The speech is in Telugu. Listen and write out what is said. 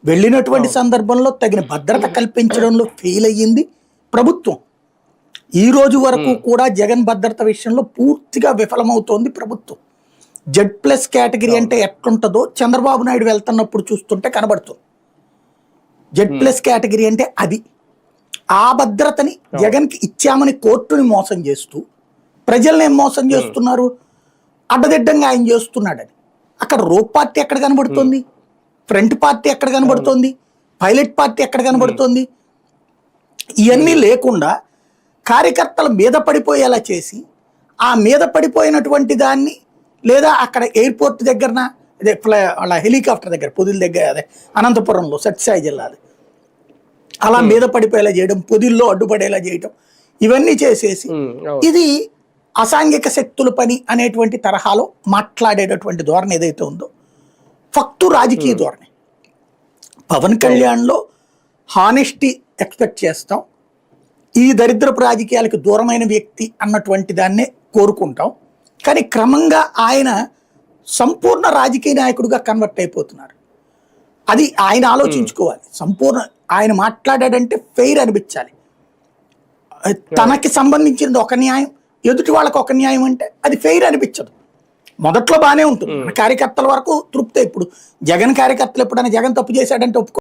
వెళ్ళినటువంటి సందర్భంలో తగిన భద్రత కల్పించడంలో ఫెయిల్ అయ్యింది ప్రభుత్వం. ఈ రోజు వరకు కూడా జగన్ భద్రత విషయంలో పూర్తిగా విఫలమవుతోంది ప్రభుత్వం. Z+ కేటగిరీ అంటే ఎట్లుంటుందో చంద్రబాబు నాయుడు వెళ్తున్నప్పుడు చూస్తుంటే కనబడుతుంది. Z+ కేటగిరీ అంటే అది. ఆ భద్రతని జగన్కి ఇచ్చామని కోర్టుని మోసం చేస్తూ ప్రజల్ని ఏం మోసం చేస్తున్నారు, అడ్డదిడ్డంగా ఆయన చేస్తున్నాడని. అక్కడ రోప్ పార్టీ ఎక్కడ కనబడుతుంది, ఫ్రంట్ పార్టీ ఎక్కడ కనబడుతుంది, పైలట్ పార్టీ ఎక్కడ కనబడుతుంది? ఇవన్నీ లేకుండా కార్యకర్తల మీద పడిపోయేలా చేసి, ఆ మీద పడిపోయినటువంటి దాన్ని లేదా అక్కడ ఎయిర్పోర్ట్ దగ్గరన అదే వాళ్ళ హెలికాప్టర్ దగ్గర పొదిల దగ్గర అదే అనంతపురంలో సత్యసాయి జిల్లాది అలా మీద పడిపోయేలా చేయడం, పొదిల్లో అడ్డుపడేలా చేయడం, ఇవన్నీ చేసేసి ఇది అసాంఘిక శక్తుల పని అనేటువంటి తరహాలో మాట్లాడేటటువంటి ధోరణి ఏదైతే ఉందో ఫక్తు రాజకీయ ధోరణి. పవన్ కళ్యాణ్లో హానెస్టీ ఎక్స్పెక్ట్ చేస్తాం, ఈ దరిద్రపు రాజకీయాలకు దూరమైన వ్యక్తి అన్నటువంటి దాన్నే కోరుకుంటాం. కానీ క్రమంగా ఆయన సంపూర్ణ రాజకీయ నాయకుడిగా కన్వర్ట్ అయిపోతున్నారు. అది ఆయన ఆలోచించుకోవాలి. సంపూర్ణ ఆయన మాట్లాడాడంటే ఫెయిర్ అనిపించాలి. తనకి సంబంధించినది ఒక న్యాయం, ఎదుటి వాళ్ళకి ఒక న్యాయం అంటే అది ఫెయిర్ అనిపించదు. మొదట్లో బాగానే ఉంటుంది, కార్యకర్తల వరకు తృప్తే. ఇప్పుడు జగన్ కార్యకర్తలు ఎప్పుడైనా జగన్ తప్పు చేశాడంటే ఒప్పుకో